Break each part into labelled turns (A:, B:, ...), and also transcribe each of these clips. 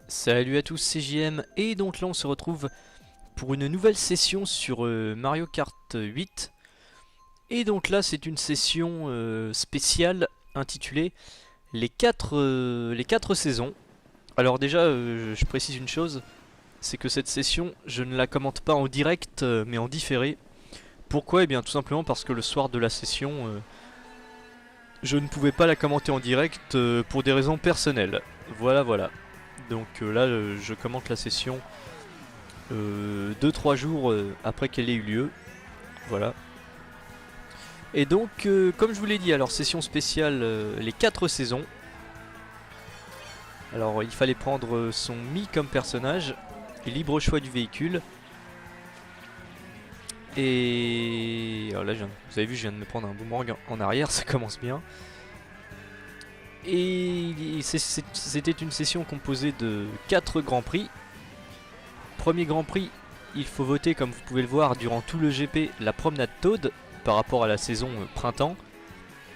A: Salut à tous, c'est JM et donc là on se retrouve pour une nouvelle session sur Mario Kart 8. Et donc là c'est une session spéciale intitulée les quatre saisons. Alors déjà je précise une chose, c'est que cette session je ne la commente pas en direct mais en différé. Pourquoi? Eh bien tout simplement parce que le soir de la session je ne pouvais pas la commenter en direct pour des raisons personnelles. Voilà. Donc là je commente la session 2-3 jours après qu'elle ait eu lieu. Voilà. Et donc, comme je vous l'ai dit, alors session spéciale, les 4 saisons. Alors, il fallait prendre son Mi comme personnage, libre choix du véhicule. Et alors là, vous avez vu, je viens de me prendre un boomerang en arrière, ça commence bien. Et c'était une session composée de 4 grands prix. Premier grand prix, il faut voter, comme vous pouvez le voir, durant tout le GP, la promenade Toad par rapport à la saison printemps.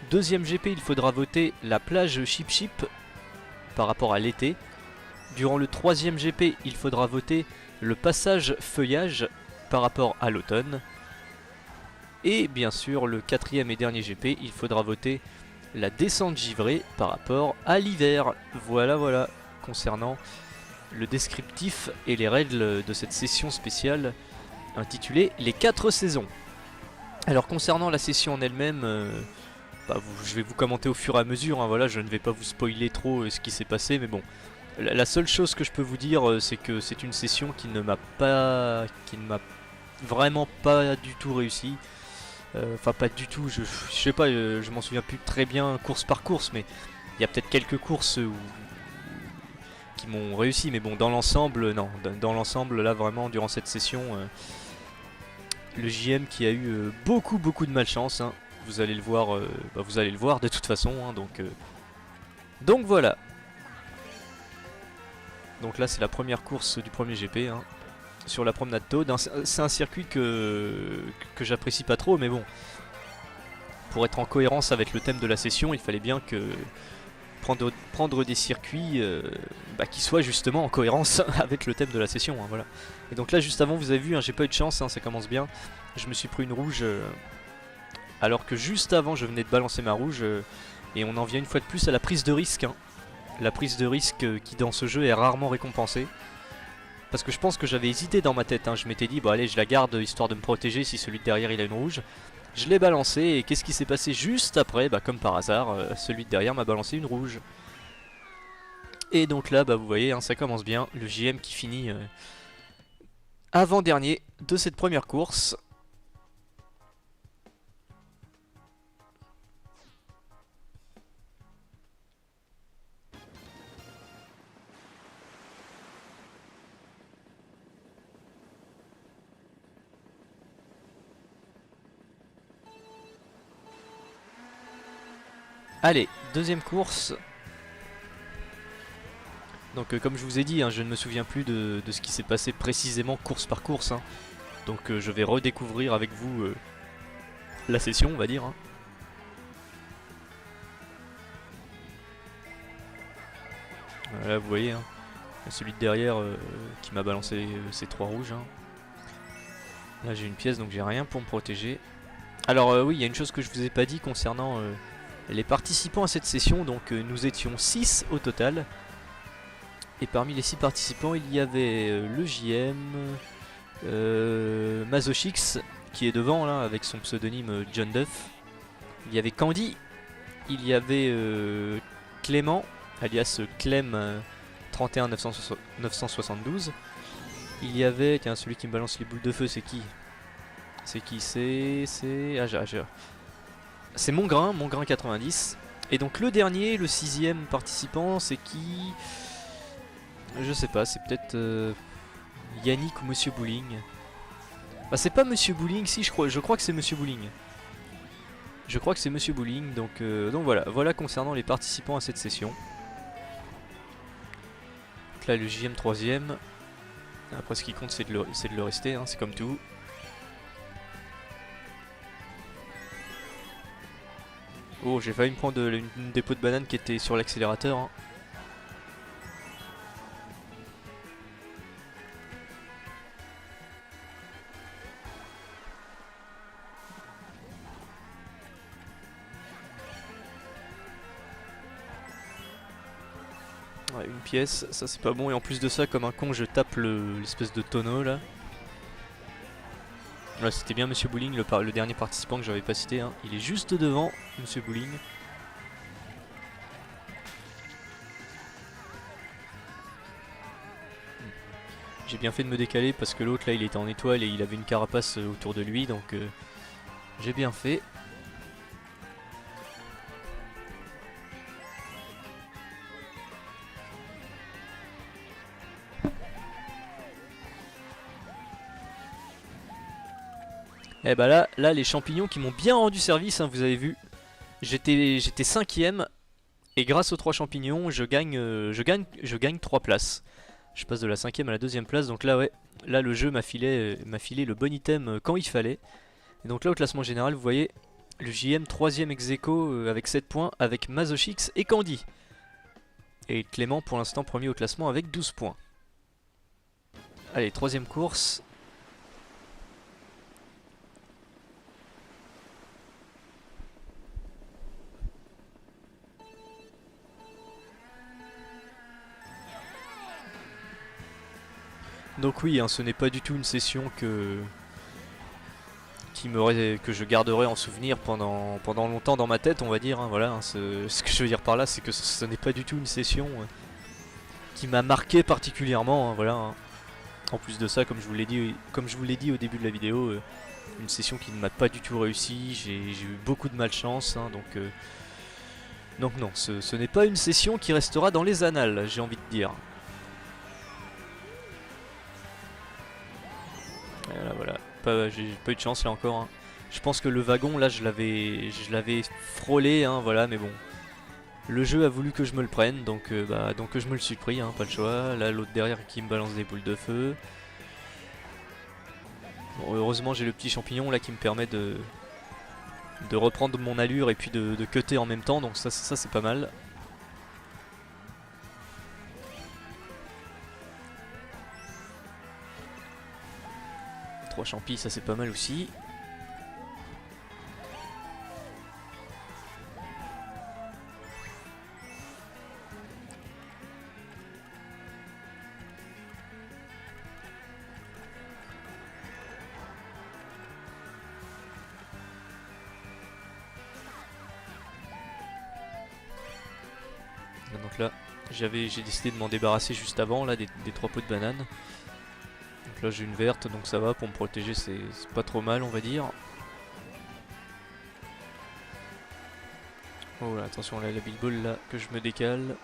A: Deuxième GP, il faudra voter la plage Chip Chip par rapport à l'été. Durant le troisième GP, il faudra voter le passage feuillage par rapport à l'automne. Et bien sûr, le quatrième et dernier GP, il faudra voter la descente givrée par rapport à l'hiver. Voilà, concernant le descriptif et les règles de cette session spéciale intitulée les 4 saisons. Alors concernant la session en elle-même, je vais vous commenter au fur et à mesure, hein, voilà, je ne vais pas vous spoiler trop ce qui s'est passé, mais bon. La seule chose que je peux vous dire, c'est que c'est une session qui ne m'a vraiment pas du tout réussi. Enfin pas du tout, je sais pas, je m'en souviens plus très bien course par course, mais il y a peut-être quelques courses qui m'ont réussi, mais bon, dans l'ensemble, non. Dans l'ensemble, là, vraiment, durant cette session, le JM qui a eu beaucoup de malchance, hein. Vous allez le voir, vous allez le voir de toute façon, hein, donc voilà. Donc là, c'est la première course du premier GP, hein, sur la promenade Toad. C'est un circuit que j'apprécie pas trop, mais bon, pour être en cohérence avec le thème de la session, il fallait bien que prendre des circuits qui soient justement en cohérence avec le thème de la session, hein, voilà. Et donc là juste avant vous avez vu, hein, j'ai pas eu de chance, hein, ça commence bien. Je me suis pris une rouge alors que juste avant je venais de balancer ma rouge et on en vient une fois de plus à la prise de risque, hein. La prise de risque qui dans ce jeu est rarement récompensée. Parce que je pense que j'avais hésité dans ma tête, hein. Je m'étais dit bon allez je la garde histoire de me protéger si celui de derrière il a une rouge. Je l'ai balancé et qu'est-ce qui s'est passé juste après? Comme par hasard, celui de derrière m'a balancé une rouge. Et donc là, vous voyez, hein, ça commence bien. Le JM qui finit avant-dernier de cette première course. Allez, deuxième course. Donc comme je vous ai dit, hein, je ne me souviens plus de ce qui s'est passé précisément course par course, hein. Donc je vais redécouvrir avec vous la session, on va dire, hein. Là vous voyez, hein, celui de derrière qui m'a balancé ces 3 rouges, hein. Là j'ai une pièce donc j'ai rien pour me protéger. Alors oui, il y a une chose que je vous ai pas dit concernant les participants à cette session. Donc nous étions 6 au total. Et parmi les 6 participants, il y avait le JM, Mazochix, qui est devant là avec son pseudonyme John Duff. Il y avait Candy, il y avait Clément, alias Clem 31 972. Il y avait, tiens, celui qui me balance les boules de feu, c'est qui? C'est qui? C'est Mongrain 90. Et donc le dernier, le 6ème participant, c'est qui? Je sais pas, c'est peut-être Yannick ou Monsieur Bowling. Bah c'est pas Monsieur Bowling, si je crois que c'est Monsieur Bowling. Je crois que c'est Monsieur Bowling, donc voilà concernant les participants à cette session. Donc là le JM 3ème. Après ce qui compte c'est de le rester, hein, c'est comme tout. Oh, j'ai failli me prendre une dépôt de banane qui était sur l'accélérateur, hein. Ouais, une pièce, ça c'est pas bon. Et en plus de ça, comme un con, je tape l'espèce de tonneau là. Là, c'était bien Monsieur Bowling, le dernier participant que j'avais pas cité. Hein. Il est juste devant, Monsieur Bowling. J'ai bien fait de me décaler parce que l'autre là il était en étoile et il avait une carapace autour de lui, donc j'ai bien fait. Et bah là les champignons qui m'ont bien rendu service, hein, vous avez vu. J'étais 5ème et grâce aux 3 champignons je gagne 3 places. Je passe de la 5ème à la 2ème place, donc là ouais, là le jeu m'a filé le bon item quand il fallait. Et donc là au classement général vous voyez le JM 3ème ex-aequo avec 7 points avec Mazochix et Candy. Et Clément pour l'instant premier au classement avec 12 points. Allez, 3ème course. Donc oui, hein, ce n'est pas du tout une session que je garderai en souvenir pendant longtemps dans ma tête, on va dire. Hein, voilà, hein, ce que je veux dire par là, c'est que ce n'est pas du tout une session qui m'a marqué particulièrement. Hein, voilà. Hein. En plus de ça, comme je vous l'ai dit au début de la vidéo, une session qui ne m'a pas du tout réussi. J'ai eu beaucoup de malchance, hein, donc non, ce n'est pas une session qui restera dans les annales, j'ai envie de dire. Voilà, j'ai pas eu de chance là encore. Hein. Je pense que le wagon là je l'avais frôlé, hein, voilà, mais bon. Le jeu a voulu que je me le prenne, donc je me le suis pris, hein, pas le choix. Là l'autre derrière qui me balance des boules de feu. Bon, heureusement j'ai le petit champignon là qui me permet de reprendre mon allure et puis de cutter en même temps, donc ça c'est pas mal. Champis, ça c'est pas mal aussi. Donc là, j'ai décidé de m'en débarrasser juste avant là des 3 pots de banane. Donc là j'ai une verte, donc ça va, pour me protéger c'est pas trop mal, on va dire. Oh là, attention là, la big ball là, que je me décale.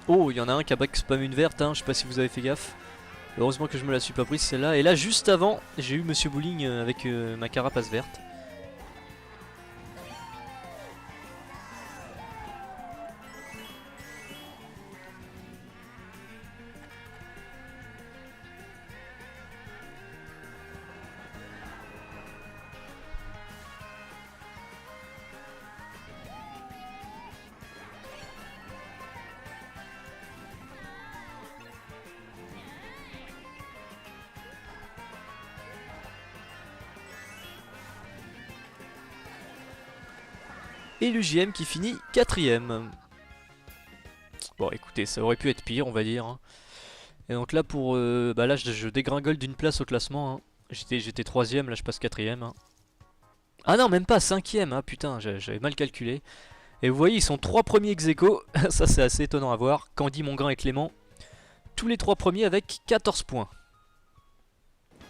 A: Oh, il y en a un qui a back spam une verte, hein, je sais pas si vous avez fait gaffe. Heureusement que je me la suis pas prise celle-là. Et là juste avant, j'ai eu Monsieur Bowling avec ma carapace verte. Et le JM qui finit 4ème. Bon écoutez, ça aurait pu être pire on va dire. Hein. Et donc là pour... là je dégringole d'une place au classement. Hein. J'étais 3ème, là je passe 4ème. Hein. Ah non même pas 5ème, ah putain j'avais mal calculé. Et vous voyez ils sont 3 premiers ex-aequo. Ça c'est assez étonnant à voir. Candy, Mongrain et Clément. Tous les 3 premiers avec 14 points.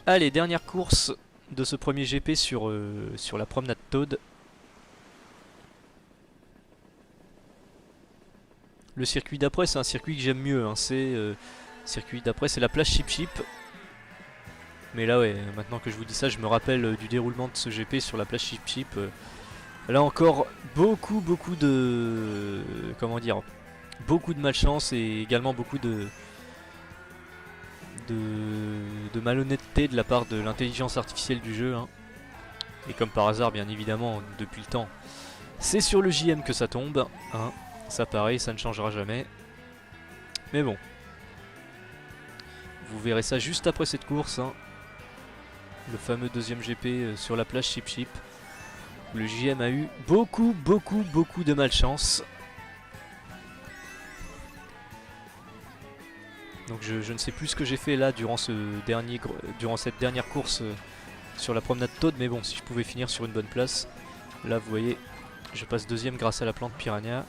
A: Allez, dernière course de ce premier GP sur la promenade Toad. Le circuit d'après c'est un circuit que j'aime mieux, hein. Circuit d'après c'est la plage Chip Chip. Mais là ouais, maintenant que je vous dis ça, je me rappelle du déroulement de ce GP sur la plage Chip Chip. Là encore beaucoup de... comment dire, beaucoup de malchance et également beaucoup de malhonnêteté de la part de l'intelligence artificielle du jeu. Hein. Et comme par hasard bien évidemment depuis le temps, c'est sur le JM que ça tombe. Hein. Ça pareil, ça ne changera jamais. Mais bon. Vous verrez ça juste après cette course. Hein. Le fameux deuxième GP sur la plage Chip Chip. Le JM a eu beaucoup de malchance. Donc je ne sais plus ce que j'ai fait là durant durant cette dernière course sur la promenade Toad, mais bon, si je pouvais finir sur une bonne place. Là vous voyez, je passe deuxième grâce à la plante Piranha.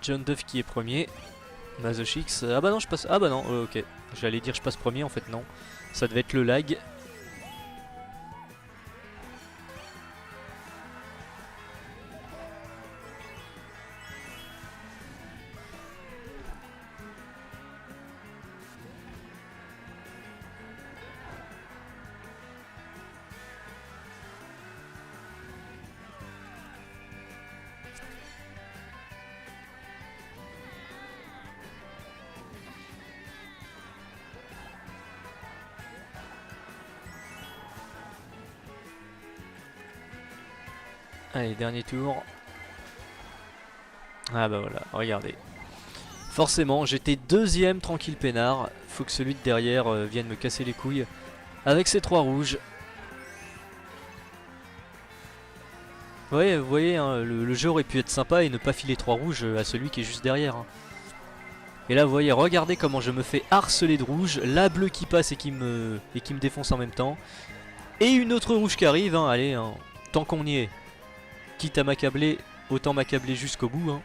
A: John Duff qui est premier. Mazochix, ah bah non je passe, ah bah non, ok. J'allais dire je passe premier, en fait non. Ça devait être le lag. Allez, dernier tour. Ah bah voilà, regardez. Forcément, j'étais deuxième tranquille peinard. Faut que celui de derrière vienne me casser les couilles. Avec ses 3 rouges. Ouais, vous voyez, hein, le jeu aurait pu être sympa et ne pas filer 3 rouges à celui qui est juste derrière. Hein. Et là, vous voyez, regardez comment je me fais harceler de rouge. La bleue qui passe et qui me défonce en même temps. Et une autre rouge qui arrive, hein, allez, hein, tant qu'on y est. Quitte à m'accabler, autant m'accabler jusqu'au bout. Hein.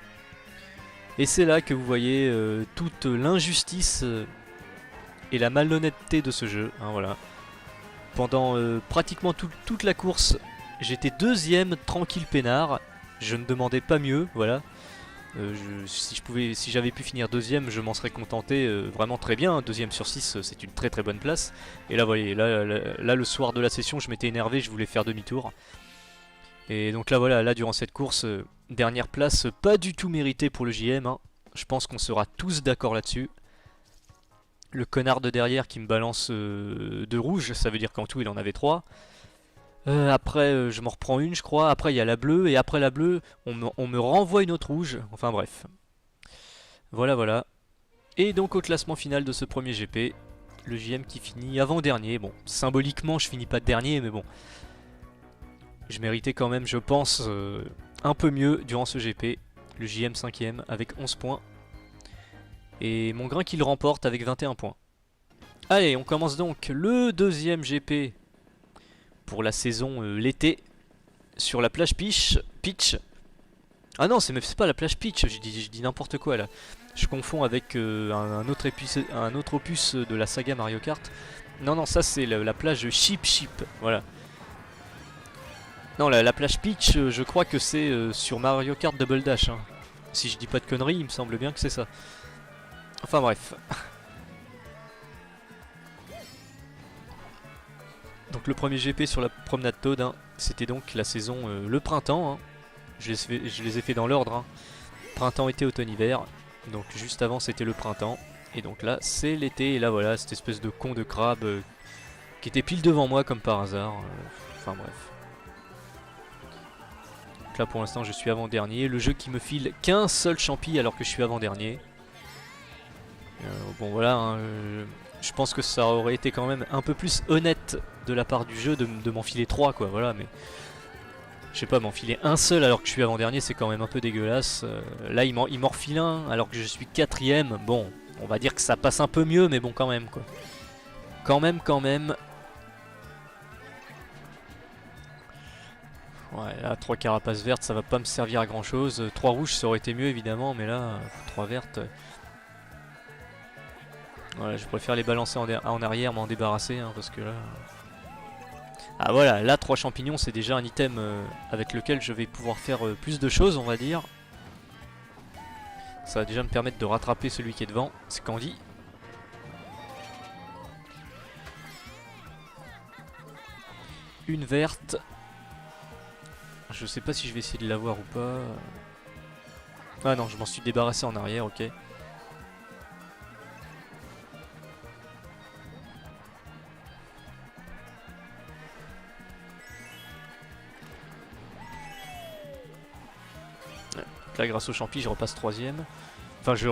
A: Et c'est là que vous voyez toute l'injustice et la malhonnêteté de ce jeu. Hein, voilà. Pendant pratiquement toute la course, j'étais deuxième tranquille peinard. Je ne demandais pas mieux, voilà. Si j'avais pu finir deuxième, je m'en serais contenté vraiment très bien. Deuxième sur 6, c'est une très très bonne place. Et là, vous voyez, là, le soir de la session, je m'étais énervé, je voulais faire demi-tour. Et donc là voilà, là durant cette course, dernière place pas du tout méritée pour le JM, hein. Je pense qu'on sera tous d'accord là-dessus. Le connard de derrière qui me balance 2 rouges, ça veut dire qu'en tout il en avait 3. Après je m'en reprends une je crois, après il y a la bleue, et après la bleue on me renvoie une autre rouge, enfin bref. Voilà voilà. Et donc au classement final de ce premier GP, le JM qui finit avant-dernier, bon symboliquement je finis pas dernier mais bon. Je méritais quand même, je pense, un peu mieux durant ce GP. Le JM 5ème avec 11 points. Et mon grain qui le remporte avec 21 points. Allez, on commence donc le deuxième GP pour la saison l'été. Sur la plage Peach. Ah non, c'est pas la plage Peach, je dis n'importe quoi là. Je confonds avec un autre opus de la saga Mario Kart. Non, ça c'est la plage Sheep, voilà. Non, la plage Peach, je crois que c'est sur Mario Kart Double Dash. Hein. Si je dis pas de conneries, il me semble bien que c'est ça. Enfin bref. Donc le premier GP sur la promenade Toad, hein, c'était donc la saison, le printemps. Hein. Je les ai fait dans l'ordre. Hein. Printemps, été, automne, hiver. Donc juste avant c'était le printemps. Et donc là c'est l'été. Et là voilà, cette espèce de con de crabe qui était pile devant moi comme par hasard. Enfin bref. Donc là pour l'instant je suis avant-dernier. Le jeu qui me file qu'un seul champi alors que je suis avant-dernier. Bon voilà, hein, je pense que ça aurait été quand même un peu plus honnête de la part du jeu de m'enfiler 3 quoi, voilà, mais... Je sais pas, m'enfiler un seul alors que je suis avant-dernier c'est quand même un peu dégueulasse. Là il m'en refile un alors que je suis 4ème, bon, on va dire que ça passe un peu mieux mais bon quand même quoi. Quand même... Ouais, là 3 carapaces vertes ça va pas me servir à grand chose. 3 rouges ça aurait été mieux évidemment, mais là 3 vertes... Voilà, je préfère les balancer en arrière, m'en débarrasser hein, parce que là... Ah voilà, là 3 champignons c'est déjà un item avec lequel je vais pouvoir faire plus de choses on va dire. Ça va déjà me permettre de rattraper celui qui est devant, c'est Candy. Une verte. Je sais pas si je vais essayer de l'avoir ou pas. Ah non, je m'en suis débarrassé en arrière, ok. Là grâce au champi je repasse 3ème. Enfin je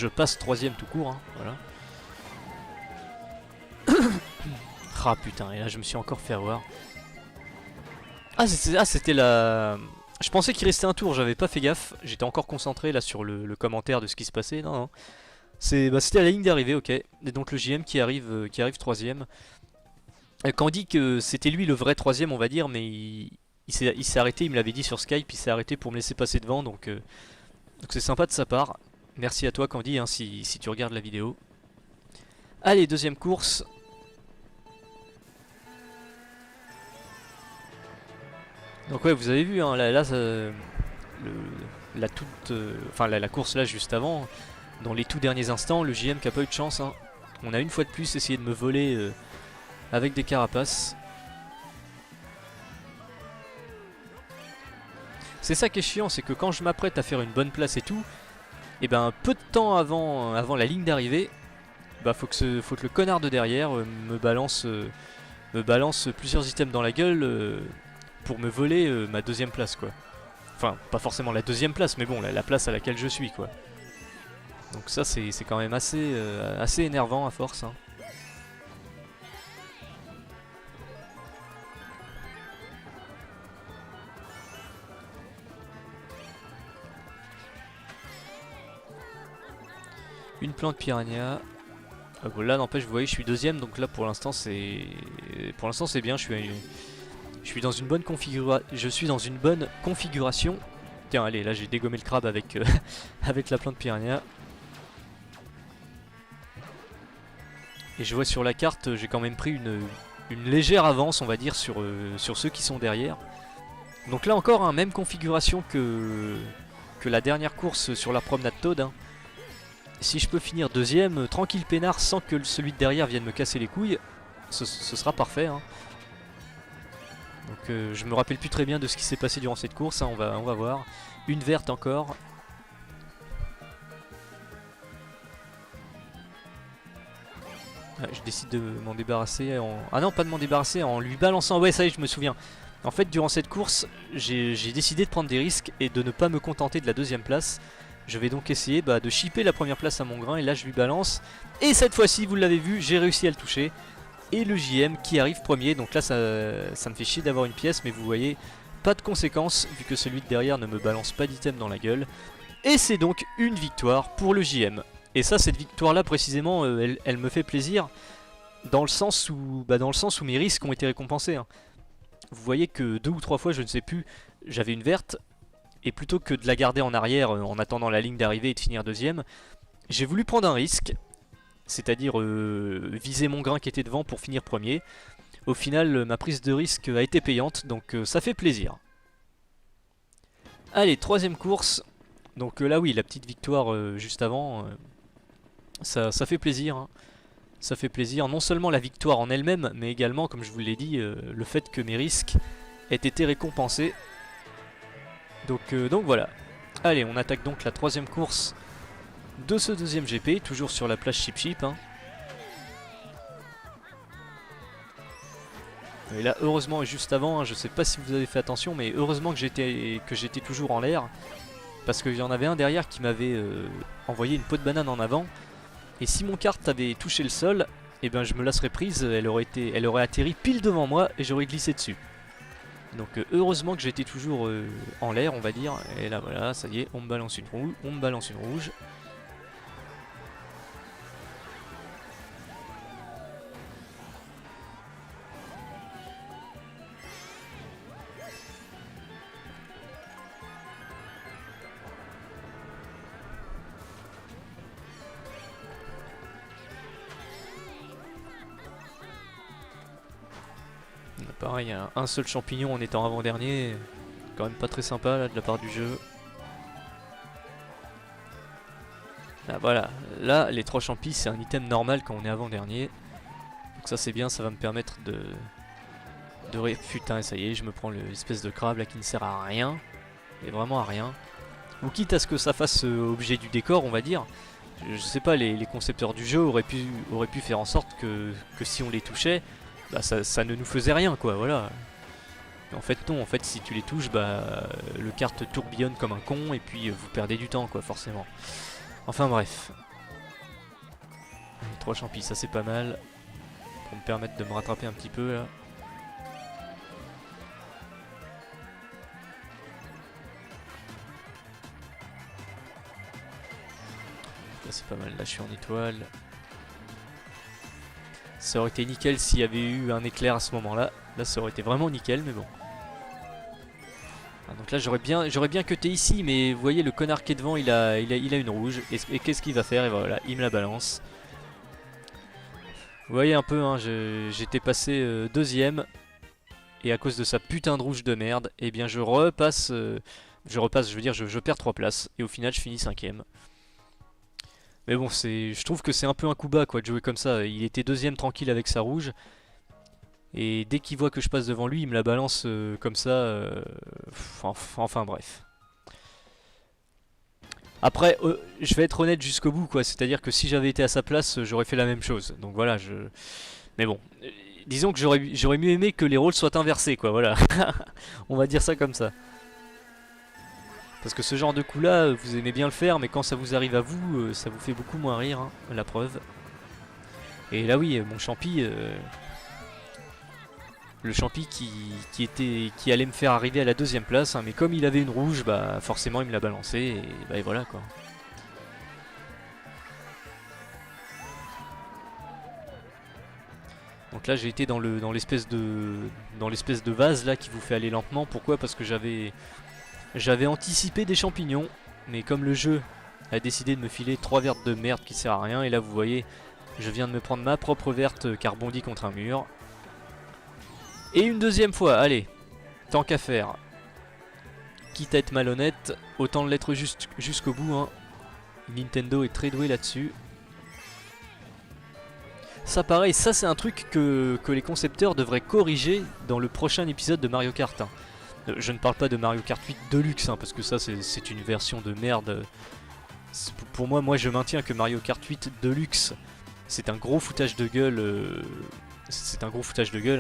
A: passe 3ème tout court hein, voilà. Ah putain, et là je me suis encore fait avoir. Ah c'était la... Je pensais qu'il restait un tour, j'avais pas fait gaffe. J'étais encore concentré là sur le commentaire de ce qui se passait. Non. C'était à la ligne d'arrivée, ok. Et donc le JM qui arrive troisième. Quand on dit que c'était lui le vrai troisième, on va dire, mais il s'est arrêté, il me l'avait dit sur Skype, il s'est arrêté pour me laisser passer devant, donc c'est sympa de sa part. Merci à toi Candy, hein, si tu regardes la vidéo. Allez, deuxième course. Donc ouais, vous avez vu, hein, la course là juste avant, dans les tout derniers instants, le JM qui a pas eu de chance. Hein. On a une fois de plus essayé de me voler avec des carapaces. C'est ça qui est chiant, c'est que quand je m'apprête à faire une bonne place et tout, et ben peu de temps avant la ligne d'arrivée, bah faut que le connard de derrière me balance plusieurs items dans la gueule pour me voler ma deuxième place quoi. Enfin, pas forcément la deuxième place, mais bon, la place à laquelle je suis quoi. Donc ça c'est quand même assez énervant à force. Hein. Une plante piranha. Ah bon, là n'empêche, vous voyez, je suis deuxième, donc là pour l'instant c'est bien. Je suis dans une bonne configuration. Tiens, allez, là j'ai dégommé le crabe avec avec la plante piranha. Et je vois sur la carte, j'ai quand même pris une légère avance, on va dire, sur ceux qui sont derrière. Donc là encore, hein, même configuration que la dernière course sur la promenade Toad. Hein. Si je peux finir deuxième, tranquille peinard, sans que celui de derrière vienne me casser les couilles, ce sera parfait. Hein. Donc je me rappelle plus très bien de ce qui s'est passé durant cette course, hein, on va voir. Une verte encore. Ah, je décide de m'en débarrasser Ah non, pas de m'en débarrasser, en lui balançant... Ouais, ça y est, je me souviens. En fait, durant cette course, j'ai décidé de prendre des risques et de ne pas me contenter de la deuxième place. Je vais donc essayer de shipper la première place à mon grain et là je lui balance. Et cette fois-ci, vous l'avez vu, j'ai réussi à le toucher. Et le JM qui arrive premier, donc là ça me fait chier d'avoir une pièce, mais vous voyez, pas de conséquences vu que celui de derrière ne me balance pas d'item dans la gueule. Et c'est donc une victoire pour le JM. Et ça, cette victoire-là précisément, elle me fait plaisir dans le sens où mes risques ont été récompensés. Hein. Vous voyez que 2 ou 3 fois, je ne sais plus, j'avais une verte. Et plutôt que de la garder en arrière en attendant la ligne d'arrivée et de finir deuxième, j'ai voulu prendre un risque, c'est-à-dire viser mon grain qui était devant pour finir premier. Au final, ma prise de risque a été payante, donc ça fait plaisir. Allez, troisième course. Donc là oui, la petite victoire juste avant, ça fait plaisir. Hein. Ça fait plaisir, non seulement la victoire en elle-même, mais également, comme je vous l'ai dit, le fait que mes risques aient été récompensés. Donc voilà. Allez, on attaque donc la troisième course de ce deuxième GP, toujours sur la plage Chip Chip. Hein. Et là, heureusement, juste avant, hein, je sais pas si vous avez fait attention, mais heureusement que j'étais toujours en l'air. Parce qu'il y en avait un derrière qui m'avait envoyé une peau de banane en avant. Et si mon kart avait touché le sol, eh ben je me la serais prise, elle aurait atterri pile devant moi et j'aurais glissé dessus. Donc heureusement que j'étais toujours en l'air, on va dire. Et là voilà, ça y est, on me balance une rouge, Pareil, un seul champignon en étant avant-dernier, quand même pas très sympa là de la part du jeu. Là voilà, là les 3 champis c'est un item normal quand on est avant-dernier. Donc ça c'est bien, ça va me permettre de... Putain, ça y est, je me prends l'espèce de crabe là qui ne sert à rien. Et vraiment à rien. Ou quitte à ce que ça fasse objet du décor, on va dire. Je sais pas, les concepteurs du jeu auraient pu faire en sorte que si on les touchait, bah ça ne nous faisait rien quoi, voilà. Mais en fait non, en fait si tu les touches, bah le kart tourbillonne comme un con et puis vous perdez du temps quoi, forcément. Enfin bref. 3 champis, ça c'est pas mal. Pour me permettre de me rattraper un petit peu là. Là c'est pas mal, là je suis en étoile. Ça aurait été nickel s'il y avait eu un éclair à ce moment-là. Là ça aurait été vraiment nickel, mais bon. Ah, donc là j'aurais bien cuté ici, mais vous voyez le connard qui est devant, il a une rouge. Et qu'est-ce qu'il va faire? Et voilà, il me la balance. Vous voyez un peu, hein, j'étais passé deuxième. Et à cause de sa putain de rouge de merde, eh bien je repasse, je perds 3 places. Et au final je finis 5ème. Mais bon, je trouve que c'est un peu un coup bas quoi de jouer comme ça. Il était deuxième tranquille avec sa rouge. Et dès qu'il voit que je passe devant lui, il me la balance comme ça. Enfin bref. Après, je vais être honnête jusqu'au bout quoi. C'est-à-dire que si j'avais été à sa place, j'aurais fait la même chose. Donc voilà, mais bon. Disons que j'aurais mieux aimé que les rôles soient inversés quoi, voilà. On va dire ça comme ça. Parce que ce genre de coup là, vous aimez bien le faire, mais quand ça vous arrive à vous, ça vous fait beaucoup moins rire, hein, la preuve. Et là oui, mon champi, le champi qui allait me faire arriver à la deuxième place, hein, mais comme il avait une rouge, bah forcément il me l'a balancé, et voilà quoi. Donc là j'ai été dans l'espèce de vase là qui vous fait aller lentement. Pourquoi? Parce que j'avais anticipé des champignons, mais comme le jeu a décidé de me filer 3 vertes de merde qui sert à rien, et là vous voyez, je viens de me prendre ma propre verte qui a rebondi contre un mur. Et une deuxième fois, allez, tant qu'à faire. Quitte à être malhonnête, autant l'être jusqu'au bout, hein. Nintendo est très doué là-dessus. Ça pareil, ça c'est un truc que les concepteurs devraient corriger dans le prochain épisode de Mario Kart, hein. Je ne parle pas de Mario Kart 8 Deluxe, hein, parce que ça c'est une version de merde. Pour moi je maintiens que Mario Kart 8 Deluxe c'est un gros foutage de gueule.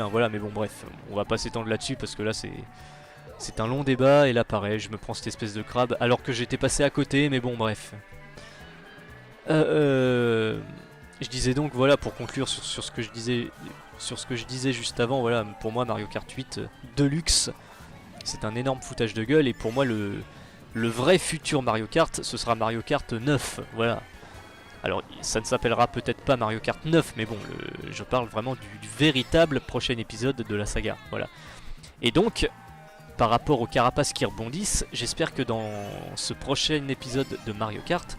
A: Hein, voilà, mais bon bref, on va pas s'étendre là-dessus parce que là c'est un long débat. Et là pareil, je me prends cette espèce de crabe alors que j'étais passé à côté, mais bon bref. Je disais donc, voilà, pour conclure sur ce que je disais juste avant, voilà, pour moi Mario Kart 8 Deluxe c'est un énorme foutage de gueule, et pour moi le vrai futur Mario Kart ce sera Mario Kart 9, voilà. Alors ça ne s'appellera peut-être pas Mario Kart 9, mais bon, je parle vraiment du véritable prochain épisode de la saga, voilà. Et donc, par rapport aux carapaces qui rebondissent, j'espère que dans ce prochain épisode de Mario Kart,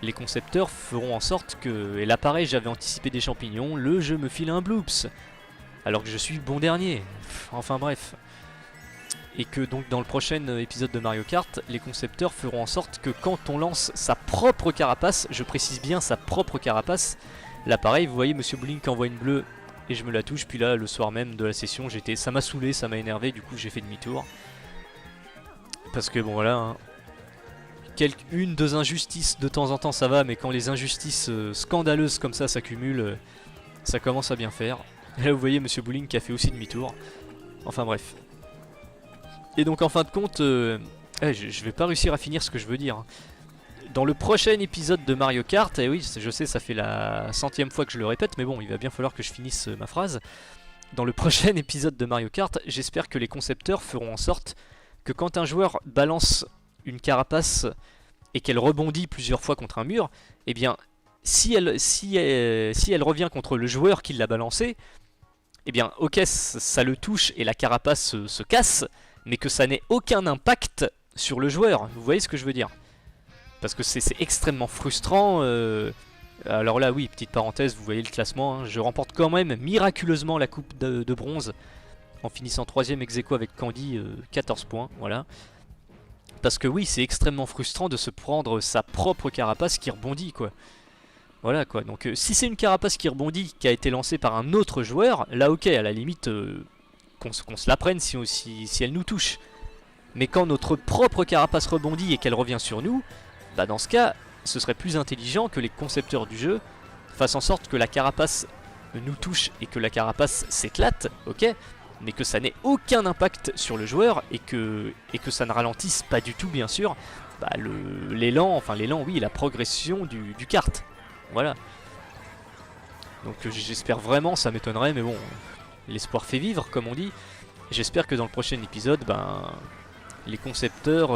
A: les concepteurs feront en sorte que... Et là pareil, j'avais anticipé des champignons, le jeu me file un bloops, alors que je suis bon dernier, enfin bref. Et que donc dans le prochain épisode de Mario Kart, les concepteurs feront en sorte que quand on lance sa propre carapace, je précise bien sa propre carapace, là pareil, vous voyez Monsieur Bowling qui envoie une bleue et je me la touche, puis là le soir même de la session, ça m'a saoulé, ça m'a énervé, du coup j'ai fait demi-tour. Parce que bon voilà, hein, une, deux injustices de temps en temps ça va, mais quand les injustices scandaleuses comme ça s'accumulent, ça commence à bien faire. Et là vous voyez Monsieur Bowling qui a fait aussi demi-tour, enfin bref. Et donc en fin de compte, je vais pas réussir à finir ce que je veux dire. Dans le prochain épisode de Mario Kart, et oui je sais ça fait la 100e fois que je le répète, mais bon il va bien falloir que je finisse ma phrase. Dans le prochain épisode de Mario Kart, j'espère que les concepteurs feront en sorte que quand un joueur balance une carapace et qu'elle rebondit plusieurs fois contre un mur, eh bien si elle revient contre le joueur qui l'a balancée, eh bien ok ça le touche et la carapace se casse, mais que ça n'ait aucun impact sur le joueur. Vous voyez ce que je veux dire? Parce que c'est extrêmement frustrant. Alors là, oui, petite parenthèse, vous voyez le classement, hein, je remporte quand même miraculeusement la coupe de bronze en finissant 3ème ex-aequo avec Candy, 14 points, voilà. Parce que oui, c'est extrêmement frustrant de se prendre sa propre carapace qui rebondit, quoi. Voilà, quoi. Donc si c'est une carapace qui rebondit, qui a été lancée par un autre joueur, là, ok, à la limite... qu'on se la prenne si elle nous touche. Mais quand notre propre carapace rebondit et qu'elle revient sur nous, bah dans ce cas, ce serait plus intelligent que les concepteurs du jeu fassent en sorte que la carapace nous touche et que la carapace s'éclate, ok, mais que ça n'ait aucun impact sur le joueur et que ça ne ralentisse pas du tout, bien sûr, bah l'élan, oui, la progression du kart. Voilà. Donc j'espère vraiment, ça m'étonnerait, mais bon... L'espoir fait vivre, comme on dit. J'espère que dans le prochain épisode, ben, les concepteurs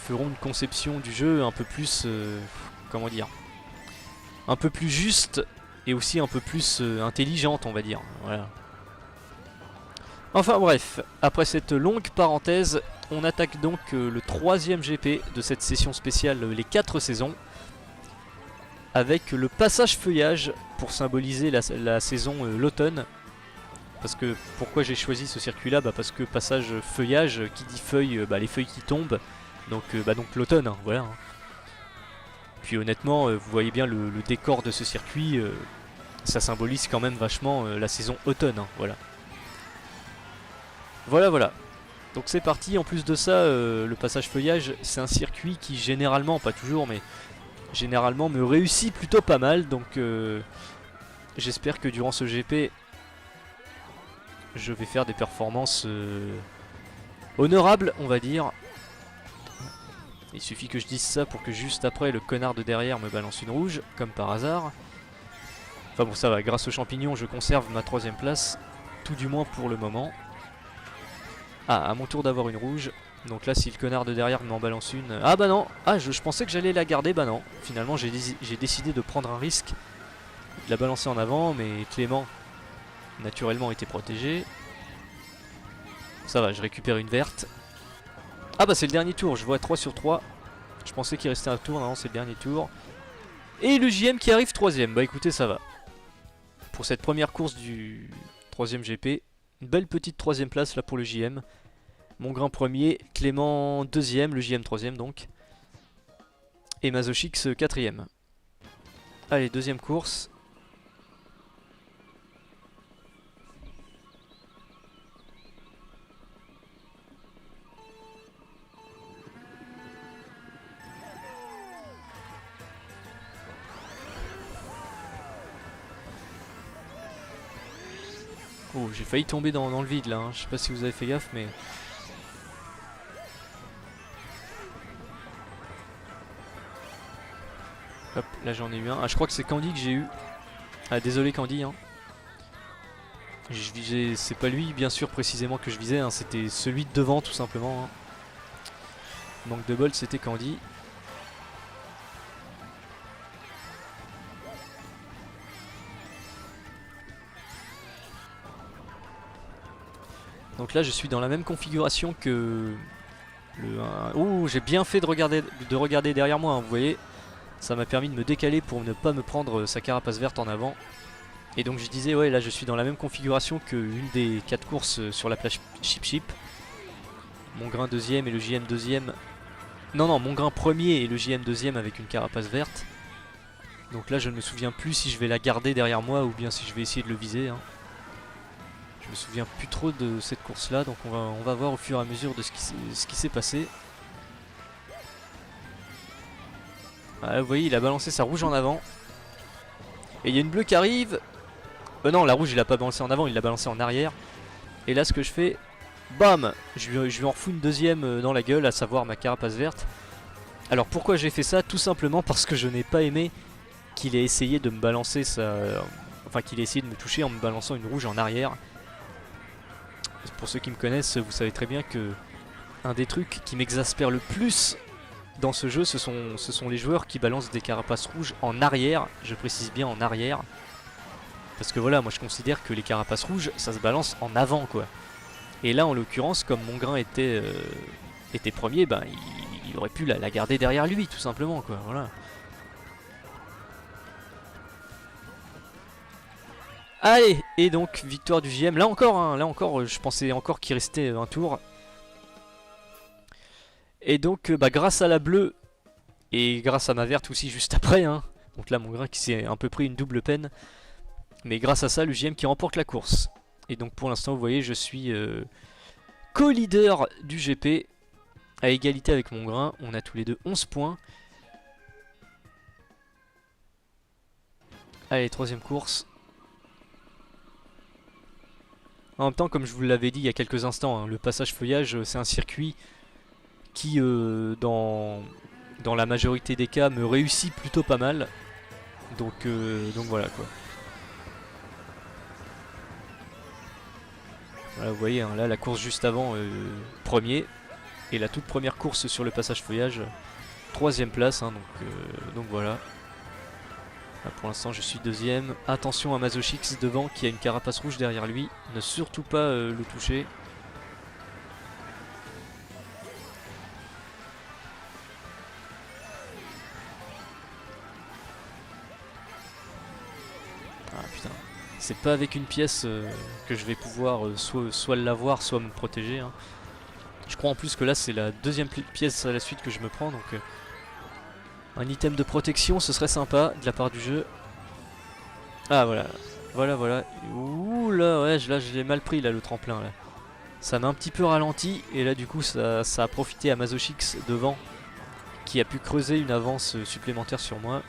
A: feront une conception du jeu un peu plus, comment dire, un peu plus juste et aussi un peu plus intelligente, on va dire. Voilà. Enfin bref, après cette longue parenthèse, on attaque donc le 3e GP de cette session spéciale les 4 saisons, avec le passage feuillage pour symboliser la saison l'automne. Parce que pourquoi j'ai choisi ce circuit là, parce que passage feuillage, qui dit feuilles, les feuilles qui tombent, donc l'automne, hein, voilà. Puis honnêtement, vous voyez bien le décor de ce circuit, ça symbolise quand même vachement la saison automne, hein, voilà. Voilà. Donc c'est parti. En plus de ça, le passage feuillage, c'est un circuit qui généralement, pas toujours, mais généralement me réussit plutôt pas mal. Donc j'espère que durant ce GP, je vais faire des performances honorables, on va dire. Il suffit que je dise ça pour que juste après, le connard de derrière me balance une rouge, comme par hasard. Enfin bon, ça va, grâce aux champignons, je conserve ma 3ème place, tout du moins pour le moment. Ah, à mon tour d'avoir une rouge. Donc là, si le connard de derrière m'en balance une... Ah bah non. Ah, je pensais que j'allais la garder. Bah non. Finalement, j'ai décidé de prendre un risque. De la balancer en avant. Mais Clément, naturellement, était protégé. Ça va, je récupère une verte. Ah bah c'est le dernier tour. Je vois 3 sur 3. Je pensais qu'il restait un tour. Non, c'est le dernier tour. Et le JM qui arrive 3ème. Bah écoutez, ça va. Pour cette première course du 3ème GP... Une belle petite 3ème place là pour le JM. Mongrain 1er, Clément 2ème, le JM 3ème donc. Et Mazochix 4ème. Allez, 2ème course. Oh, j'ai failli tomber dans le vide là, hein. Je sais pas si vous avez fait gaffe, mais... Hop, là j'en ai eu un. Ah, je crois que c'est Candy que j'ai eu. Ah, désolé Candy, hein. C'est pas lui, bien sûr, précisément que je visais, hein. C'était celui de devant, tout simplement, hein. Manque de bol, c'était Candy. Donc là je suis dans la même configuration que le... Oh, j'ai bien fait de regarder derrière moi, hein, vous voyez. Ça m'a permis de me décaler pour ne pas me prendre sa carapace verte en avant. Et donc je disais, ouais, là je suis dans la même configuration qu'une des 4 courses sur la plage Chip Chip. Mongrain 2ème et le JM 2ème. Non, Mongrain 1er et le JM 2ème avec une carapace verte. Donc là je ne me souviens plus si je vais la garder derrière moi ou bien si je vais essayer de le viser, hein. Je me souviens plus trop de cette course là, donc on va voir au fur et à mesure de ce qui s'est passé. Ah, vous voyez, il a balancé sa rouge en avant. Et il y a une bleue qui arrive. Non, la rouge il a pas balancé en avant, il l'a balancé en arrière. Et là ce que je fais, bam, je lui en fous une 2ème dans la gueule, à savoir ma carapace verte. Alors pourquoi j'ai fait ça? Tout simplement parce que je n'ai pas aimé qu'il ait essayé de me balancer Enfin qu'il ait essayé de me toucher en me balançant une rouge en arrière. Pour ceux qui me connaissent, vous savez très bien que un des trucs qui m'exaspère le plus dans ce jeu, ce sont les joueurs qui balancent des carapaces rouges en arrière. Je précise bien en arrière. Parce que voilà, moi je considère que les carapaces rouges, ça se balance en avant, quoi. Et là, en l'occurrence, comme Mongrain était premier, il aurait pu la garder derrière lui, tout simplement, quoi. Voilà. Allez, et donc victoire du JM. Là encore, hein, je pensais encore qu'il restait un tour. Et donc, grâce à la bleue et grâce à ma verte aussi juste après, hein, donc là Mongrain qui s'est un peu pris une double peine. Mais grâce à ça, le JM qui remporte la course. Et donc pour l'instant, vous voyez, je suis co-leader du GP à égalité avec Mongrain. On a tous les deux 11 points. Allez, 3ème course. En même temps, comme je vous l'avais dit il y a quelques instants, hein, le passage feuillage, c'est un circuit qui, dans la majorité des cas, me réussit plutôt pas mal. Donc voilà, quoi. Voilà, vous voyez, hein, là, la course juste avant, premier. Et la toute première course sur le passage feuillage, 3ème place, hein, donc voilà. Là, pour l'instant je suis 2ème. Attention à Mazochix devant qui a une carapace rouge derrière lui. Ne surtout pas le toucher. Ah putain. C'est pas avec une pièce que je vais pouvoir soit l'avoir, soit me protéger. Hein. Je crois en plus que là c'est la 2ème pièce à la suite que je me prends. Donc un item de protection ce serait sympa de la part du jeu. Ah voilà. Voilà. Ouh là ouais là je l'ai mal pris là le tremplin là. Ça m'a un petit peu ralenti et là du coup ça a profité à Mazochix devant qui a pu creuser une avance supplémentaire sur moi.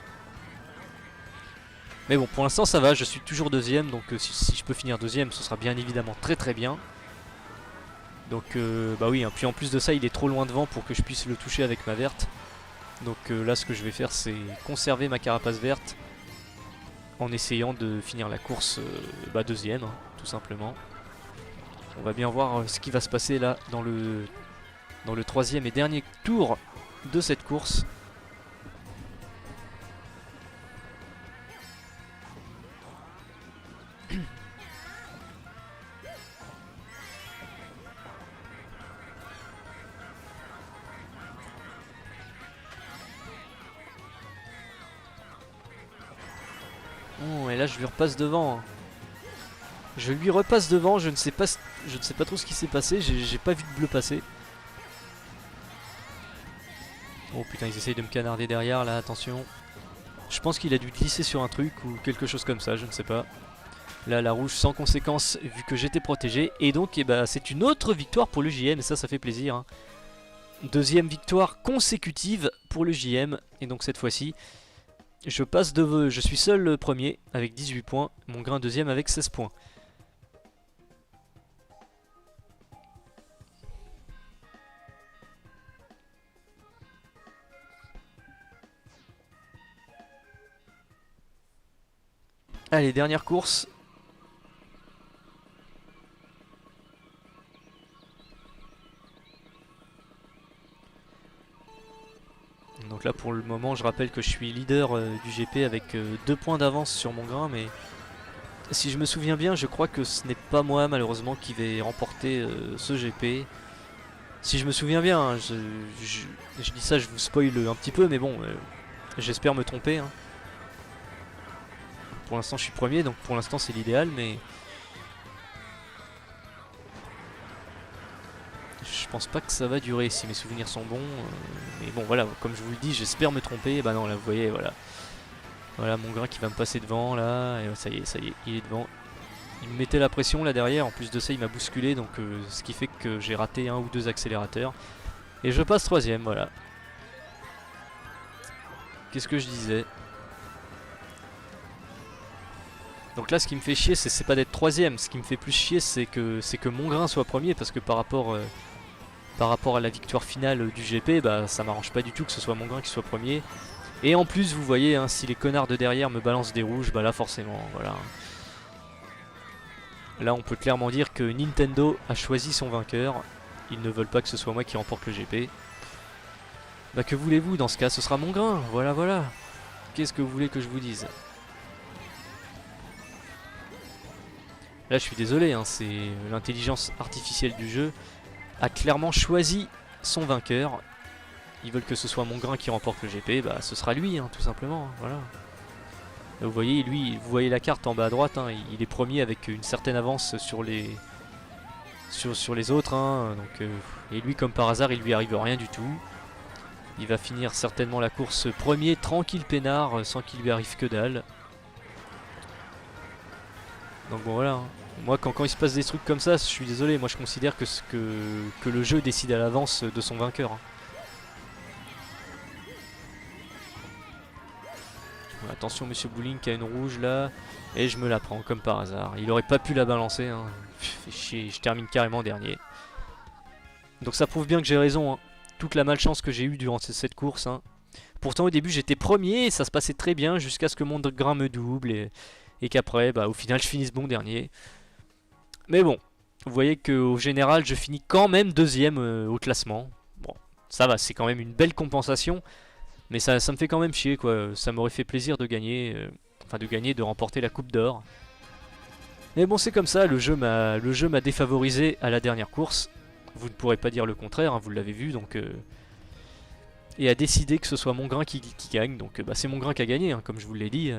A: Mais bon pour l'instant ça va, je suis toujours 2ème donc si je peux finir 2ème ce sera bien évidemment très bien. Donc bah oui, hein, puis en plus de ça il est trop loin devant pour que je puisse le toucher avec ma verte. Donc là ce que je vais faire c'est conserver ma carapace verte en essayant de finir la course 2ème hein, tout simplement. On va bien voir ce qui va se passer là dans le 3ème et dernier tour de cette course. Oh, et là je lui repasse devant. Je lui repasse devant, je ne sais pas trop ce qui s'est passé, j'ai pas vu de bleu passer. Oh putain, ils essayent de me canarder derrière là, attention. Je pense qu'il a dû glisser sur un truc ou quelque chose comme ça, je ne sais pas. Là la rouge sans conséquence vu que j'étais protégé. Et donc c'est une autre victoire pour le JM et ça fait plaisir. Hein. 2ème victoire consécutive pour le JM. Et donc cette fois-ci, je suis seul premier avec 18 points. Mon grain 2ème avec 16 points. Allez, dernière course. Donc là pour le moment je rappelle que je suis leader du GP avec 2 points d'avance sur mon grain, mais si je me souviens bien je crois que ce n'est pas moi malheureusement qui vais remporter ce GP. Si je me souviens bien, hein, je dis ça, je vous spoil un petit peu, mais bon, j'espère me tromper. Hein. Pour l'instant je suis premier, donc pour l'instant c'est l'idéal, mais je pense pas que ça va durer si mes souvenirs sont bons. Mais bon voilà, comme je vous le dis, j'espère me tromper. Et bah non, là vous voyez, voilà. Voilà mon grain qui va me passer devant là, et ça y est, il est devant. Il me mettait la pression là derrière, en plus de ça il m'a bousculé, donc ce qui fait que j'ai raté 1 ou 2 accélérateurs. Et je passe 3ème, voilà. Qu'est-ce que je disais? Donc là ce qui me fait chier c'est pas d'être 3ème, ce qui me fait plus chier c'est que mon grain soit premier, parce que par rapport à la victoire finale du GP, bah ça m'arrange pas du tout que ce soit mon grain qui soit premier. Et en plus vous voyez, hein, si les connards de derrière me balancent des rouges, bah là forcément, voilà. Là on peut clairement dire que Nintendo a choisi son vainqueur. Ils ne veulent pas que ce soit moi qui remporte le GP. Bah que voulez-vous, dans ce cas ce sera mon grain, voilà. Qu'est-ce que vous voulez que je vous dise? Là je suis désolé, hein, c'est l'intelligence artificielle du jeu a clairement choisi son vainqueur. Ils veulent que ce soit mon grain qui remporte le GP, bah ce sera lui, hein, tout simplement, hein, voilà. Là, vous voyez, lui, vous voyez la carte en bas à droite, hein, il est premier avec une certaine avance sur les autres, hein, donc, et lui comme par hasard il lui arrive rien du tout. Il va finir certainement la course premier, tranquille peinard, sans qu'il lui arrive que dalle. Donc bon voilà, hein. Moi quand il se passe des trucs comme ça, je suis désolé, moi je considère que le jeu décide à l'avance de son vainqueur. Hein. Attention monsieur Bowling qui a une rouge là, et je me la prends comme par hasard. Il aurait pas pu la balancer, hein. Fait chier, je termine carrément dernier. Donc ça prouve bien que j'ai raison, hein. Toute la malchance que j'ai eue durant cette course. Hein. Pourtant au début j'étais premier et ça se passait très bien jusqu'à ce que mon grain me double et qu'après bah, au final je finisse bon dernier. Mais bon, vous voyez qu'au général je finis quand même 2ème au classement. ça va, c'est quand même une belle compensation. Mais ça me fait quand même chier quoi. Ça m'aurait fait plaisir de gagner, de remporter la coupe d'or. Mais bon c'est comme ça, le jeu m'a défavorisé à la dernière course. Vous ne pourrez pas dire le contraire, hein, vous l'avez vu donc... Et a décidé que ce soit mon grain qui gagne, donc bah, c'est mon grain qui a gagné, hein, comme je vous l'ai dit.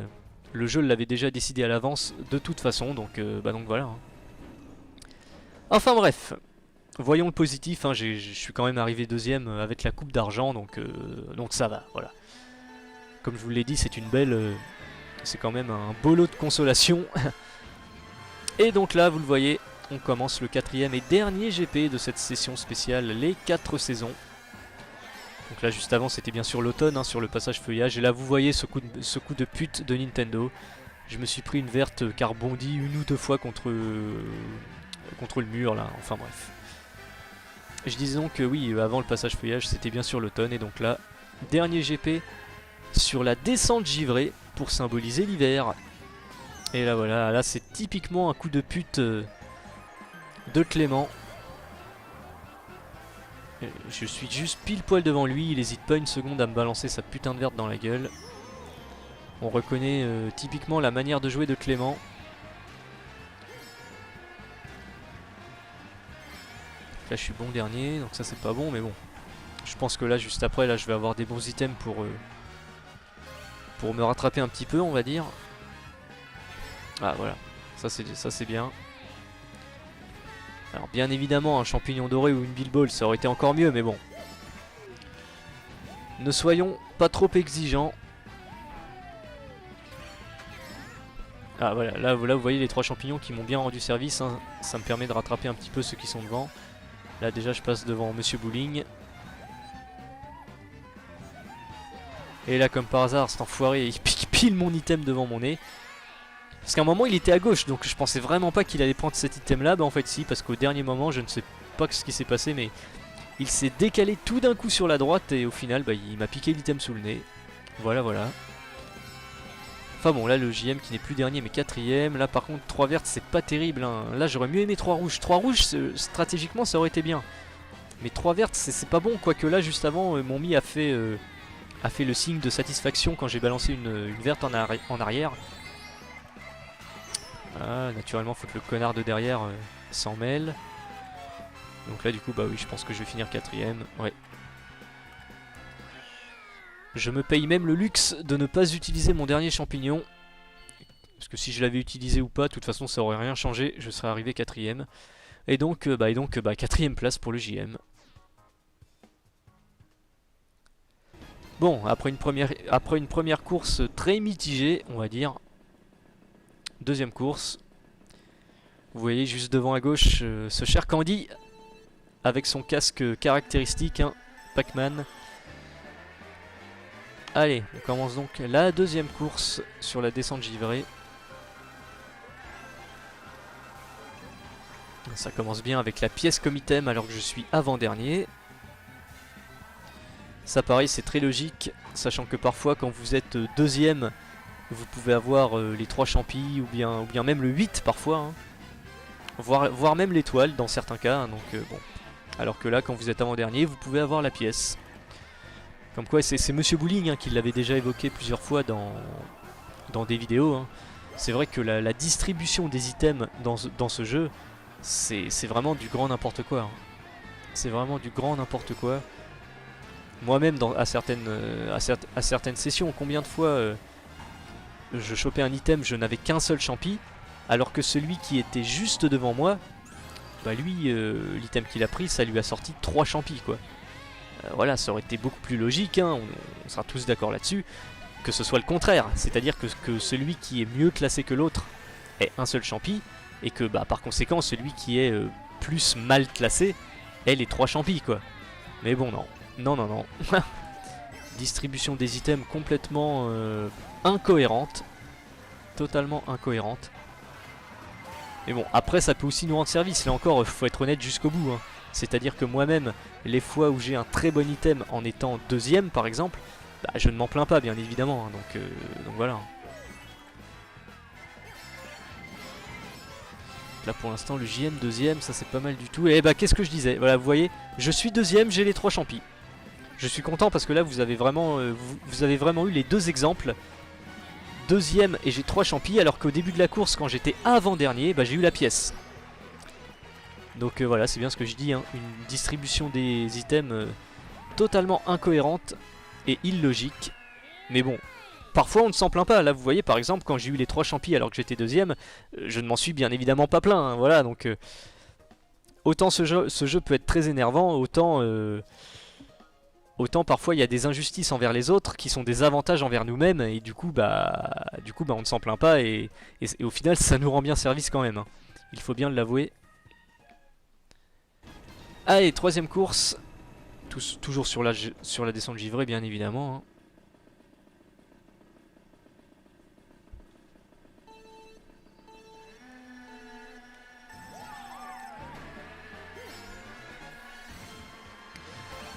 A: Le jeu l'avait déjà décidé à l'avance de toute façon, donc voilà. Hein. Enfin bref, voyons le positif, hein, je suis quand même arrivé deuxième avec la coupe d'argent, donc ça va, voilà. Comme je vous l'ai dit, c'est une belle... c'est quand même un beau lot de consolation. Et donc là, vous le voyez, on commence le 4e et dernier GP de cette session spéciale, les 4 saisons. Donc là, juste avant, c'était bien sûr l'automne, hein, sur le passage feuillage. Et là, vous voyez ce coup de pute de Nintendo. Je me suis pris une verte qui a rebondi une ou deux fois contre le mur, là. Enfin bref. Je disais donc que oui, avant le passage feuillage, c'était bien sûr l'automne. Et donc là, dernier GP sur la descente givrée pour symboliser l'hiver. Et là, voilà, là, c'est typiquement un coup de pute de Clément. Je suis juste pile poil devant lui, il hésite pas une seconde à me balancer sa putain de verte dans la gueule. On reconnaît typiquement la manière de jouer de Clément. Là je suis bon dernier, donc ça c'est pas bon mais bon. Je pense que là juste après, là je vais avoir des bons items pour me rattraper un petit peu on va dire. Ah voilà, ça c'est bien. Alors bien évidemment un champignon doré ou une Bilball ça aurait été encore mieux mais bon. Ne soyons pas trop exigeants. Ah voilà, là vous voyez les 3 champignons qui m'ont bien rendu service, hein. Ça me permet de rattraper un petit peu ceux qui sont devant. Là déjà je passe devant Monsieur Bowling. Et là comme par hasard cet enfoiré il pique pile mon item devant mon nez. Parce qu'à un moment il était à gauche donc je pensais vraiment pas qu'il allait prendre cet item là. Bah en fait si, parce qu'au dernier moment je ne sais pas ce qui s'est passé mais il s'est décalé tout d'un coup sur la droite et au final bah, il m'a piqué l'item sous le nez. Voilà voilà. Enfin bon là le JM qui n'est plus dernier mais 4ème. Là par contre 3 vertes c'est pas terrible hein. Là j'aurais mieux aimé 3 rouges. 3 rouges stratégiquement ça aurait été bien. Mais 3 vertes c'est pas bon. Quoique là juste avant mon mi a fait le signe de satisfaction quand j'ai balancé une verte en arrière. Ah, naturellement faut que le connard de derrière s'en mêle. Donc là du coup bah oui je pense que je vais finir 4ème. Ouais. Je me paye même le luxe de ne pas utiliser mon dernier champignon. Parce que si je l'avais utilisé ou pas, de toute façon ça aurait rien changé, je serais arrivé 4ème. Et donc 4ème place pour le JM. Bon, après une première course très mitigée, on va dire. Deuxième course. Vous voyez juste devant à gauche ce cher Candy avec son casque caractéristique, hein, Pac-Man. Allez, on commence donc la deuxième course sur la descente givrée. Ça commence bien avec la pièce comme item alors que je suis avant-dernier. Ça pareil c'est très logique, sachant que parfois quand vous êtes deuxième, vous pouvez avoir les 3 champis ou bien même le 8 parfois. Hein. Voire même l'étoile dans certains cas, hein, donc bon. Alors que là quand vous êtes avant-dernier, vous pouvez avoir la pièce. Comme quoi c'est Monsieur Bowling hein, qui l'avait déjà évoqué plusieurs fois dans des vidéos. Hein. C'est vrai que la distribution des items dans ce jeu, c'est vraiment du grand n'importe quoi. Hein. C'est vraiment du grand n'importe quoi. Moi-même à certaines sessions, combien de fois je chopais un item, je n'avais qu'un seul champi, alors que celui qui était juste devant moi, bah lui, l'item qu'il a pris, ça lui a sorti 3 champis quoi. Voilà, ça aurait été beaucoup plus logique, hein, on sera tous d'accord là-dessus, que ce soit le contraire, c'est-à-dire que celui qui est mieux classé que l'autre ait un seul champi, et que bah, par conséquent celui qui est plus mal classé ait les 3 champis quoi. Mais bon non, non. Distribution des items complètement incohérente, totalement incohérente. Mais bon, après ça peut aussi nous rendre service, là encore, faut être honnête jusqu'au bout. Hein. C'est-à-dire que moi-même, les fois où j'ai un très bon item en étant deuxième par exemple, bah, je ne m'en plains pas bien évidemment, hein, donc voilà. Là pour l'instant le JM deuxième, ça c'est pas mal du tout. Et bah qu'est-ce que je disais, voilà vous voyez, je suis deuxième, j'ai les 3 champis. Je suis content parce que là vous avez vraiment, vous avez vraiment eu les deux exemples. Deuxième et j'ai 3 champis, alors qu'au début de la course, quand j'étais avant-dernier, bah, j'ai eu la pièce. Donc voilà, c'est bien ce que je dis, hein, une distribution des items totalement incohérente et illogique. Mais bon, parfois on ne s'en plaint pas. Là vous voyez par exemple, quand j'ai eu les 3 champis alors que j'étais deuxième, je ne m'en suis bien évidemment pas plaint, hein, voilà, donc autant ce jeu peut être très énervant, autant parfois il y a des injustices envers les autres qui sont des avantages envers nous-mêmes, et du coup on ne s'en plaint pas, et au final ça nous rend bien service quand même, hein. Il faut bien l'avouer. Allez, troisième course, toujours sur la descente givrée bien évidemment, hein.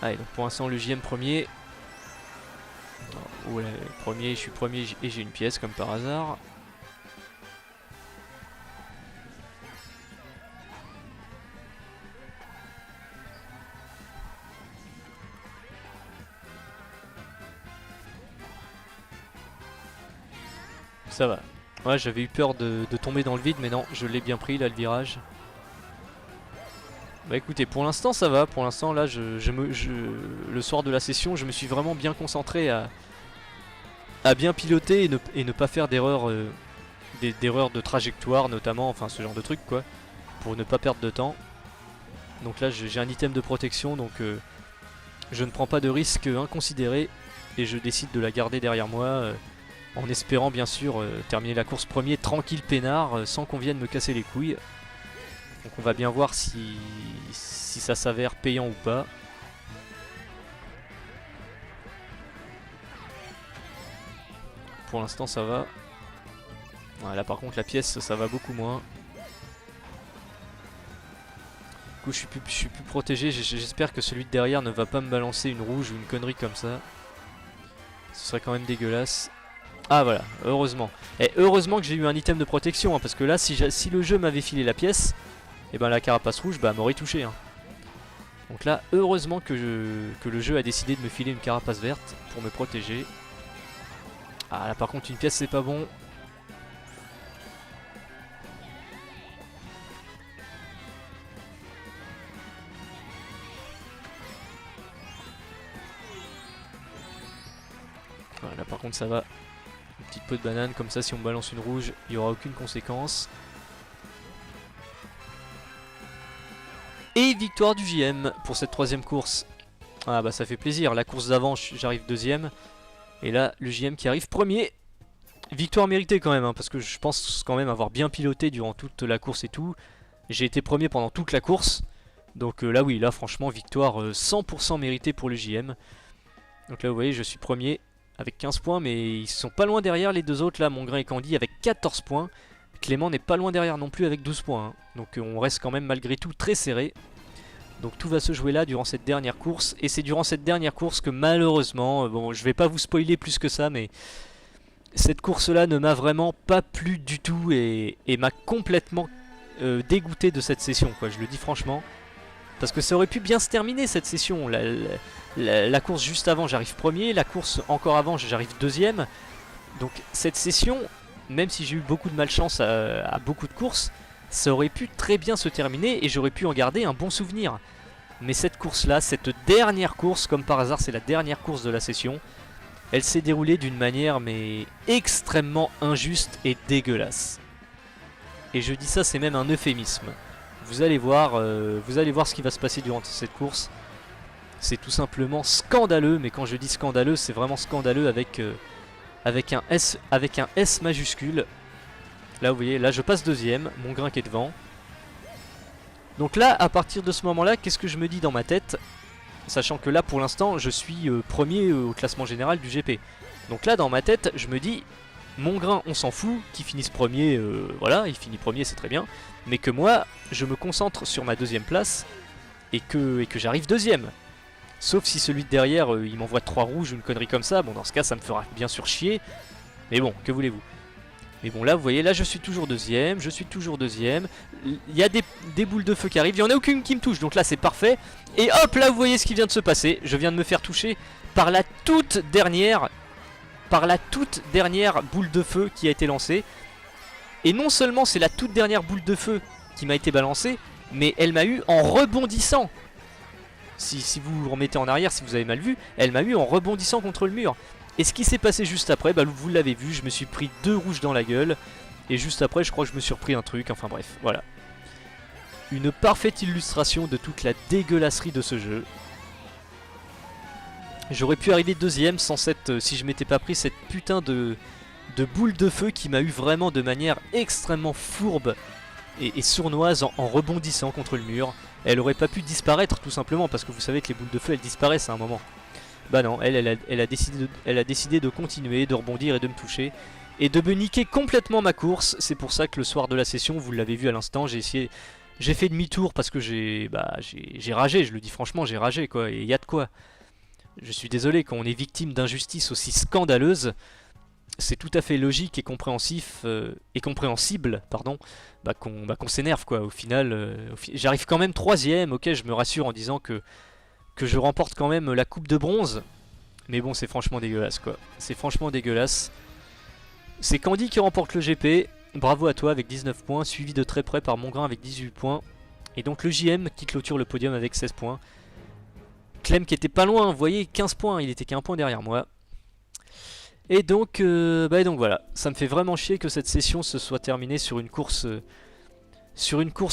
A: Allez, donc pour l'instant le JM premier. Ouais, premier, je suis premier et j'ai une pièce comme par hasard. Ça va. Ouais, j'avais eu peur de tomber dans le vide, mais non, je l'ai bien pris là le virage. Bah écoutez, pour l'instant ça va. Pour l'instant là, le soir de la session, je me suis vraiment bien concentré à bien piloter et ne pas faire d'erreurs d'erreurs de trajectoire notamment, enfin ce genre de truc quoi, pour ne pas perdre de temps. Donc là j'ai un item de protection, donc je ne prends pas de risque inconsidéré et je décide de la garder derrière moi, en espérant bien sûr terminer la course premier tranquille peinard, sans qu'on vienne me casser les couilles. Donc on va bien voir si ça s'avère payant ou pas. Pour l'instant ça va. Là par contre la pièce ça va beaucoup moins. Du coup je suis plus protégé, j'espère que celui de derrière ne va pas me balancer une rouge ou une connerie comme ça. Ce serait quand même dégueulasse. Ah voilà, heureusement. Et heureusement que j'ai eu un item de protection, hein, parce que là si le jeu m'avait filé la pièce, et ben la carapace rouge m'aurait touché, hein. Donc là heureusement que le jeu a décidé de me filer une carapace verte pour me protéger. Ah là par contre une pièce c'est pas bon. Voilà, là par contre ça va. Une petite peau de banane, comme ça si on me balance une rouge, il n'y aura aucune conséquence. Et victoire du JM pour cette troisième course. Ah bah ça fait plaisir, la course d'avant j'arrive deuxième. Et là le JM qui arrive premier. Victoire méritée quand même, hein, parce que je pense quand même avoir bien piloté durant toute la course et tout. J'ai été premier pendant toute la course. Donc là oui, là franchement victoire 100% méritée pour le JM. Donc là vous voyez je suis premier avec 15 points, mais ils sont pas loin derrière les deux autres là, Mongrain et Candy avec 14 points. Clément n'est pas loin derrière non plus avec 12 points, hein. Donc on reste quand même malgré tout très serré. Donc tout va se jouer là durant cette dernière course. Et c'est durant cette dernière course que malheureusement, bon je vais pas vous spoiler plus que ça, mais cette course là ne m'a vraiment pas plu du tout et m'a complètement dégoûté de cette session quoi, je le dis franchement. Parce que ça aurait pu bien se terminer cette session. La course juste avant j'arrive premier, la course encore avant j'arrive deuxième. Donc cette session, même si j'ai eu beaucoup de malchance à beaucoup de courses, ça aurait pu très bien se terminer et j'aurais pu en garder un bon souvenir. Mais cette course là, cette dernière course, comme par hasard c'est la dernière course de la session, elle s'est déroulée d'une manière mais extrêmement injuste et dégueulasse. Et je dis ça, c'est même un euphémisme. Vous allez voir ce qui va se passer durant cette course. C'est tout simplement scandaleux, mais quand je dis scandaleux, c'est vraiment scandaleux avec un S majuscule. Là vous voyez, là je passe deuxième, Mongrain qui est devant. Donc là, à partir de ce moment-là, qu'est-ce que je me dis dans ma tête? Sachant que là pour l'instant je suis premier au classement général du GP. Donc là dans ma tête je me dis, Mongrain on s'en fout, qu'il finisse premier, voilà, il finit premier c'est très bien. Mais que moi je me concentre sur ma deuxième place et que j'arrive deuxième. Sauf si celui de derrière il m'envoie 3 rouges ou une connerie comme ça, bon dans ce cas ça me fera bien sûr chier. Mais bon, que voulez-vous. Mais bon là vous voyez, là je suis toujours deuxième, il y a des boules de feu qui arrivent, il n'y en a aucune qui me touche, donc là c'est parfait. Et hop là vous voyez ce qui vient de se passer, je viens de me faire toucher par la toute dernière boule de feu qui a été lancée. Et non seulement c'est la toute dernière boule de feu qui m'a été balancée, mais elle m'a eu en rebondissant. Si vous vous remettez en arrière, si vous avez mal vu, elle m'a eu en rebondissant contre le mur. Et ce qui s'est passé juste après, bah, vous l'avez vu, je me suis pris 2 rouges dans la gueule. Et juste après, je crois que je me suis repris un truc, enfin bref, voilà. Une parfaite illustration de toute la dégueulasserie de ce jeu. J'aurais pu arriver deuxième sans si je m'étais pas pris cette putain de boule de feu qui m'a eu vraiment de manière extrêmement fourbe et sournoise en rebondissant contre le mur. Elle aurait pas pu disparaître tout simplement parce que vous savez que les boules de feu elles disparaissent à un moment. Bah non, elle a décidé de continuer, de rebondir et de me toucher et de me niquer complètement ma course. C'est pour ça que le soir de la session, vous l'avez vu à l'instant, j'ai fait demi-tour parce que j'ai ragé, je le dis franchement, j'ai ragé quoi, et y a de quoi. Je suis désolé, quand on est victime d'injustices aussi scandaleuses, c'est tout à fait logique et compréhensible, pardon, qu'on s'énerve quoi. Au final, j'arrive quand même troisième, ok, je me rassure en disant que je remporte quand même la coupe de bronze. Mais bon, c'est franchement dégueulasse quoi. C'est franchement dégueulasse. C'est Candy qui remporte le GP. Bravo à toi avec 19 points, suivi de très près par Mongrain avec 18 points. Et donc le JM qui clôture le podium avec 16 points. Clem qui était pas loin, vous voyez, 15 points, il était qu'un point derrière moi. Et donc, voilà, ça me fait vraiment chier que cette session se soit terminée sur une course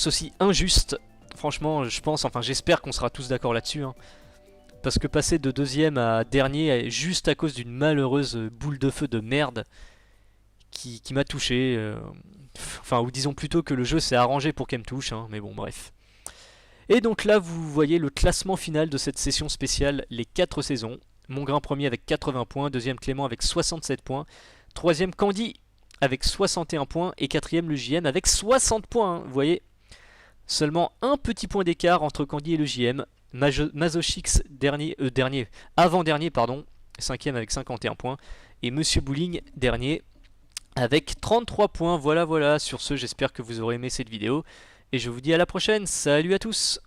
A: aussi injuste. Franchement, je pense, enfin j'espère qu'on sera tous d'accord là-dessus. Hein. Parce que passer de deuxième à dernier juste à cause d'une malheureuse boule de feu de merde qui m'a touché. Enfin, ou disons plutôt que le jeu s'est arrangé pour qu'elle me touche, hein, mais bon, bref. Et donc là, vous voyez le classement final de cette session spéciale, les 4 saisons. Mongrain premier avec 80 points, deuxième Clément avec 67 points, troisième Candy avec 61 points et quatrième le JM avec 60 points. Hein, vous voyez, seulement un petit point d'écart entre Candy et le JM. Mazochix avant-dernier, pardon, cinquième avec 51 points. Et Monsieur Bowling dernier avec 33 points. Voilà, sur ce, j'espère que vous aurez aimé cette vidéo. Et je vous dis à la prochaine. Salut à tous!